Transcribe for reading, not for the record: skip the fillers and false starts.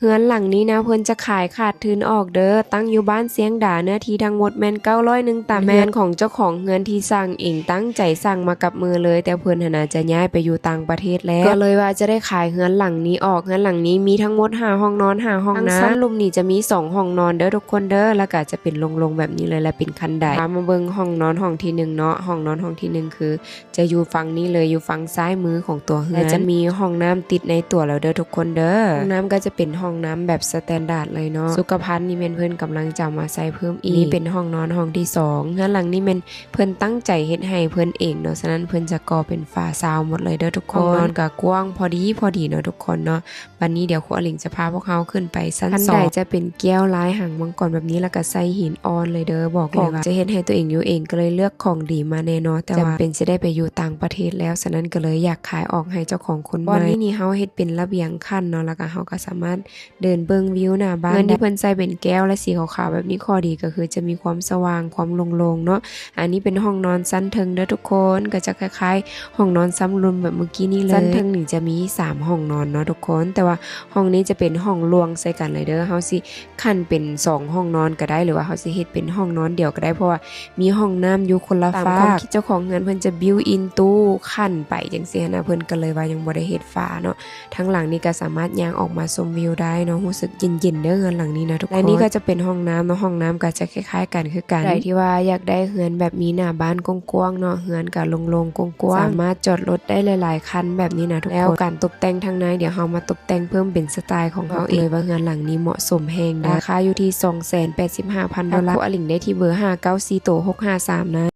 เฮือนหลังนี้นะเพิ่นจะขายขาดทุนออกเด้อตั้งอยู่บ้านเสียงดาเนื้อที่ทั้งหมดแม่น901ตารางเมตรของเจ้าของเฮือนที่สร้างเองตั้งใจสร้างมากับมือเลยแต่เพิ่นน่ะจะย้ายไปอยู่ต่างประเทศแล้วก็เลยว่าจะได้ขายเฮือนหลังนี้ออกเฮือนหลังนี้มีทั้งหมด5ห้องนอน5ห้องน้ำชั้นลุมนี่จะมี2ห้องนอนเด้อทุกคนเด้อแล้วก็จะเป็นลงๆแบบนี้เลยและเป็นคันไดมาเบิ่งห้องนอนห้องที่1เนาะห้องนอนห้องที่1คือจะอยู่ฝั่งนี้เลยอยู่ฝั่งซ้ายมือของตัวเฮือนและจะมีห้องน้ำติดในตัวแล้วเด้อทุกคนเด้อห้องน้ำก็จะเป็นห้องน้ำแบบสแตนดาร์ดเลยเนาะสุขภัณฑ์นี่แม่นเพิ่นกำลังจะมาใส่เพิ่มอีกนี่เป็นห้องนอนห้องที่2งั้นหลังนี้แม่นเพิ่นตั้งใจเฮ็ดให้เพิ่นเองเนาะฉะนั้นเพิ่นจะก่อเป็นฝาซาวหมดเลยเด้อทุกคนห้องนอนก็กว้างพอดีเนาะทุกคนเนาะวันนี้เดี๋ยวครูอลิงจะพาพวกเฮาขึ้นไปชั้น2ขั้นใดจะเป็นแก้วลายหางมังกรแบบนี้แล้วก็ใส่หินอ่อนเลยเด้อบอกเลยว่าจะเฮ็ดให้ตัวเองอยู่เองก็เลยเลือกของดีมาแน่นอนแต่ว่าจำเป็นจะได้ไปอยู่ต่างประเทศแล้วฉะนั้นก็เลยอยากขายออกให้เจ้าของคนใหม่วันนี้นี่เฮาเฮ็ดเป็นระเบียงขั้นเนาะแล้วก็เฮาก็สามารถเดินเบิ่งวิวหน้าบ้านที่เพิ่นใส่เป็นแก้วและสีขาวๆแบบนี้ข้อดีก็คือจะมีความสว่างความโล่งๆเนาะอันนี้เป็นห้องนอนชั้นเทิงเด้อทุกคนก็จะคล้ายๆห้องนอนซ้ำรุมแบบเมื่อกี้นี้เลยชั้นเทิงนี่จะมี3ห้องนอนเนาะทุกคนแต่ว่าห้องนี้จะเป็นห้องรวงใส่กันเลยเด้อเฮาสิคั่นเป็น2ห้องนอนก็ได้หรือว่าเฮาสิเฮ็ดเป็นห้องนอนเดี่ยวก็ได้เพราะว่ามีห้องน้ำอยู่คนละฝากความคิดเจ้าของเงินเพิ่นจะบิวอินตู้คั่นไปจังซี่นะเพิ่นก็เลยว่ายังบ่ได้เฮ็ดฝาเนาะทั้งหลังนี้ก็สามารถย่างออกมาชมวิวได้เนาะรู้สึกเย็นๆเด้อเฮือนหลังนี้นะทุกคนและนี่ก็จะเป็นห้องน้ำเนาะห้องน้ำก็จะคล้ายๆกันคือกันใครที่ว่าอยากได้เฮือนแบบมีหน้าบ้านกว้างๆเนาะเฮือนก็โล่งๆกว้างๆสามารถจอดรถได้หลายๆคันแบบนี้นะทุกคนแล้วการตกแต่งทางในเดี๋ยวเฮามาตกแต่งเพิ่มเป็นสไตล์ของเฮาเองว่าเฮือนหลังนี้เหมาะสมแฮงราคาอยู่ที่ 285,000 ดอลลาร์ครูอลิงได้ที่เบอร์594โต653นะ